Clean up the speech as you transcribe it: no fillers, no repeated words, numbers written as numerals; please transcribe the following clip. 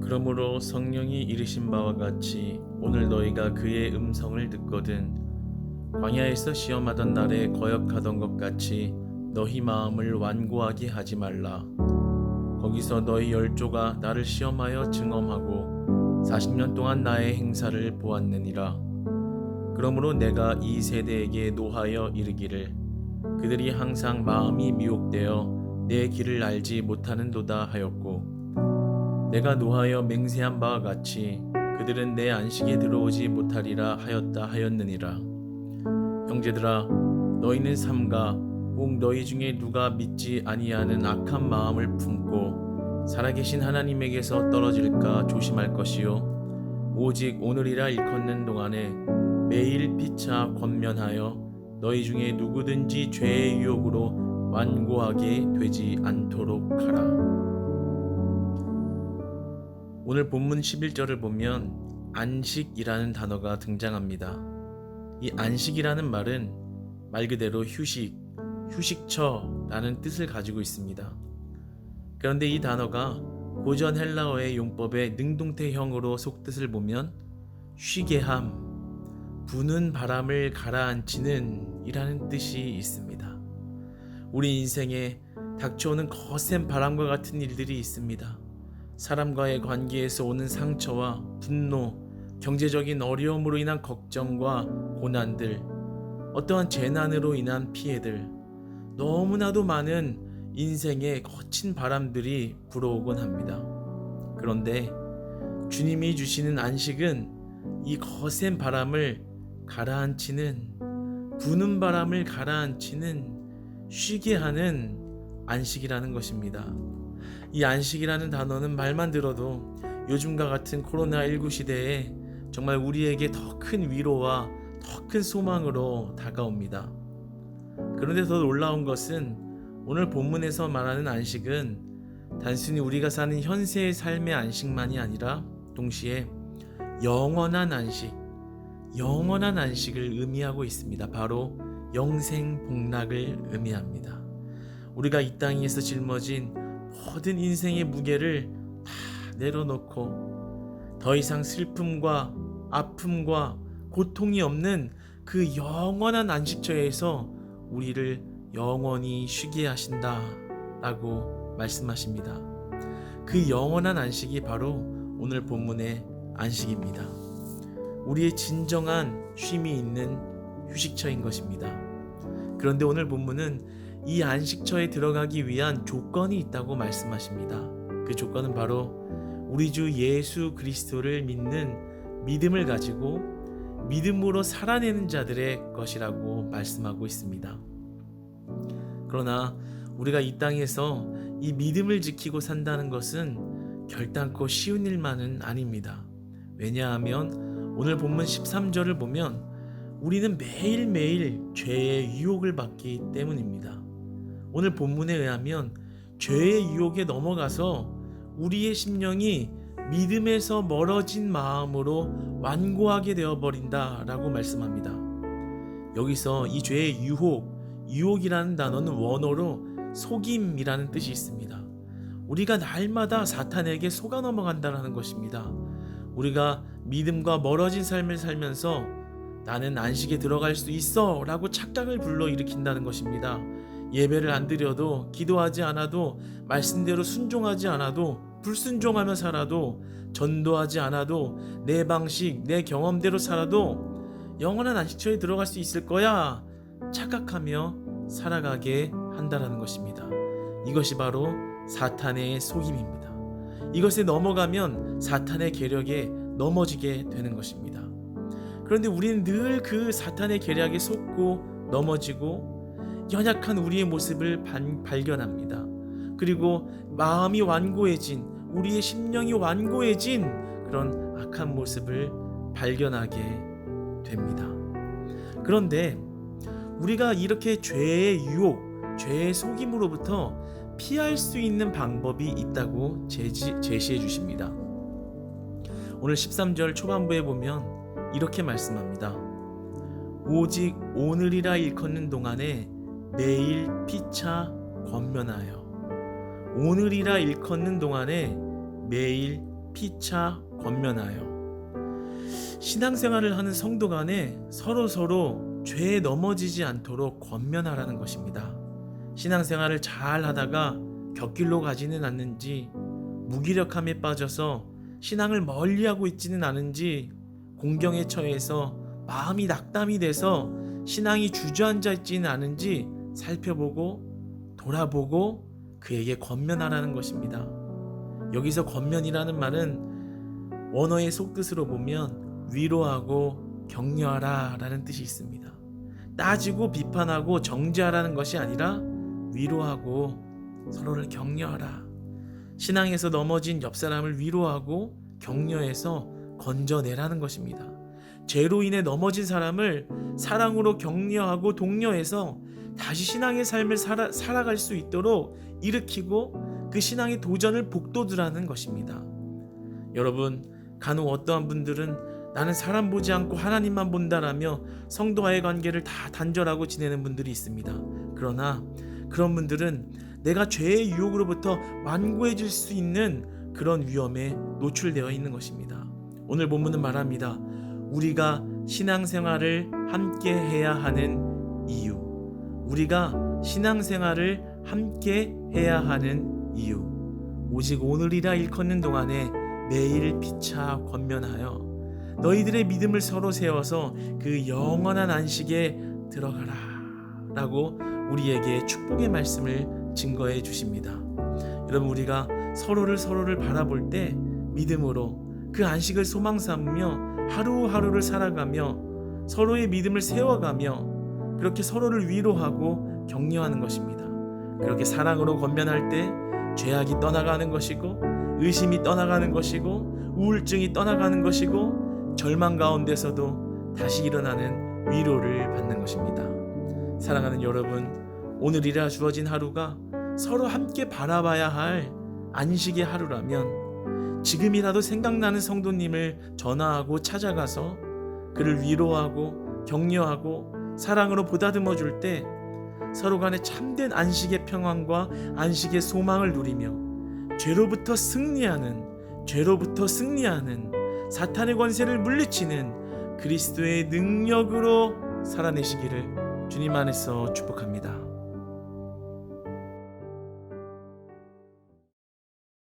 그러므로 성령이 이르신 바와 같이 오늘 너희가 그의 음성을 듣거든 광야에서 시험하던 날에 거역하던 것 같이 너희 마음을 완고하게 하지 말라. 거기서 너희 열조가 나를 시험하여 증언하고 40년 동안 나의 행사를 보았느니라. 그러므로 내가 이 세대에게 노하여 이르기를 그들이 항상 마음이 미혹되어 내 길을 알지 못하는도다 하였고, 내가 노하여 맹세한 바와 같이 그들은 내 안식에 들어오지 못하리라 하였다 하였느니라. 형제들아, 너희는 삼가 꼭 너희 중에 누가 믿지 아니하는 악한 마음을 품고 살아계신 하나님에게서 떨어질까 조심할 것이요, 오직 오늘이라 일컫는 동안에 매일 피차 권면하여 너희 중에 누구든지 죄의 유혹으로 완고하게 되지 않도록 하라. 오늘 본문 11절을 보면 안식이라는 단어가 등장합니다. 이 안식이라는 말은 말 그대로 휴식, 휴식처라는 뜻을 가지고 있습니다. 그런데 이 단어가 고전 헬라어의 용법의 능동태형으로 속뜻을 보면 쉬게 함, 부는 바람을 가라앉히는 이라는 뜻이 있습니다. 우리 인생에 닥쳐오는 거센 바람과 같은 일들이 있습니다. 사람과의 관계에서 오는 상처와 분노, 경제적인 어려움으로 인한 걱정과 고난들, 어떠한 재난으로 인한 피해들, 너무나도 많은 인생의 거친 바람들이 불어오곤 합니다. 그런데 주님이 주시는 안식은 이 거센 바람을 가라앉히는, 부는 바람을 가라앉히는, 쉬게 하는 안식이라는 것입니다. 이 안식이라는 단어는 말만 들어도 요즘과 같은 코로나19 시대에 정말 우리에게 더 큰 위로와 더 큰 소망으로 다가옵니다. 그런데 더 놀라운 것은 오늘 본문에서 말하는 안식은 단순히 우리가 사는 현세의 삶의 안식만이 아니라 동시에 영원한 안식, 영원한 안식을 의미하고 있습니다. 바로 영생 복락을 의미합니다. 우리가 이 땅에서 짊어진 모든 인생의 무게를 다 내려놓고 더 이상 슬픔과 아픔과 고통이 없는 그 영원한 안식처에서 우리를 영원히 쉬게 하신다 라고 말씀하십니다. 그 영원한 안식이 바로 오늘 본문의 안식입니다. 우리의 진정한 쉼이 있는 휴식처인 것입니다. 그런데 오늘 본문은 이 안식처에 들어가기 위한 조건이 있다고 말씀하십니다. 그 조건은 바로 우리 주 예수 그리스도를 믿는 믿음을 가지고 믿음으로 살아내는 자들의 것이라고 말씀하고 있습니다. 그러나 우리가 이 땅에서 이 믿음을 지키고 산다는 것은 결단코 쉬운 일만은 아닙니다. 왜냐하면 오늘 본문 13절을 보면 우리는 매일매일 죄의 유혹을 받기 때문입니다. 오늘 본문에 의하면 죄의 유혹에 넘어가서 우리의 심령이 믿음에서 멀어진 마음으로 완고하게 되어버린다 라고 말씀합니다. 여기서 이 죄의 유혹이라는 단어는 원어로 속임이라는 뜻이 있습니다. 우리가 날마다 사탄에게 속아 넘어간다는 것입니다. 우리가 믿음과 멀어진 삶을 살면서 나는 안식에 들어갈 수 있어 라고 착각을 불러일으킨다는 것입니다. 예배를 안 드려도, 기도하지 않아도, 말씀대로 순종하지 않아도, 불순종하며 살아도, 전도하지 않아도, 내 방식, 내 경험대로 살아도 영원한 안식처에 들어갈 수 있을 거야 착각하며 살아가게 한다는 것입니다. 이것이 바로 사탄의 속임입니다. 이것에 넘어가면 사탄의 계략에 넘어지게 되는 것입니다. 그런데 우리는 늘 그 사탄의 계략에 속고 넘어지고 연약한 우리의 모습을 발견합니다. 그리고 마음이 완고해진, 우리의 심령이 완고해진 그런 악한 모습을 발견하게 됩니다. 그런데 우리가 이렇게 죄의 유혹, 죄의 속임으로부터 피할 수 있는 방법이 있다고 제시해 주십니다. 오늘 13절 초반부에 보면 이렇게 말씀합니다. 오직 오늘이라 일컫는 동안에 매일 피차 권면하여. 오늘이라 일컫는 동안에 매일 피차 권면하여. 신앙생활을 하는 성도 간에 서로 죄에 넘어지지 않도록 권면하라는 것입니다. 신앙생활을 잘 하다가 곁길로 가지는 않는지, 무기력함에 빠져서 신앙을 멀리하고 있지는 않은지, 공경에 처해서 마음이 낙담이 돼서 신앙이 주저앉아 있지는 않은지 살펴보고 돌아보고 그에게 권면하라는 것입니다. 여기서 권면이라는 말은 원어의 속뜻으로 보면 위로하고 격려하라 라는 뜻이 있습니다. 따지고 비판하고 정죄하라는 것이 아니라 위로하고 서로를 격려하라. 신앙에서 넘어진 옆 사람을 위로하고 격려해서 건져내라는 것입니다. 죄로 인해 넘어진 사람을 사랑으로 격려하고 독려해서 다시 신앙의 삶을 살아갈 수 있도록 일으키고 그 신앙의 도전을 북돋으라는 것입니다. 여러분, 간혹 어떠한 분들은 나는 사람 보지 않고 하나님만 본다라며 성도와의 관계를 다 단절하고 지내는 분들이 있습니다. 그러나 그런 분들은 내가 죄의 유혹으로부터 완고해질 수 있는 그런 위험에 노출되어 있는 것입니다. 오늘 본문은 말합니다. 우리가 신앙생활을 함께 해야 하는 이유. 우리가 신앙생활을 함께 해야 하는 이유. 오직 오늘이라 일컫는 동안에 매일 피차 권면하여 너희들의 믿음을 서로 세워서 그 영원한 안식에 들어가라 라고 우리에게 축복의 말씀을 증거해 주십니다. 여러분, 우리가 서로를 바라볼 때 믿음으로 그 안식을 소망 삼으며 하루하루를 살아가며 서로의 믿음을 세워가며 그렇게 서로를 위로하고 격려하는 것입니다. 그렇게 사랑으로 권면할 때 죄악이 떠나가는 것이고 의심이 떠나가는 것이고 우울증이 떠나가는 것이고 절망 가운데서도 다시 일어나는 위로를 받는 것입니다. 사랑하는 여러분, 오늘이라 주어진 하루가 서로 함께 바라봐야 할 안식의 하루라면 지금이라도 생각나는 성도님을 전화하고 찾아가서 그를 위로하고 격려하고 사랑으로 보다듬어 줄 때 서로 간에 참된 안식의 평안과 안식의 소망을 누리며 죄로부터 승리하는 사탄의 권세를 물리치는 그리스도의 능력으로 살아내시기를 주님 안에서 축복합니다.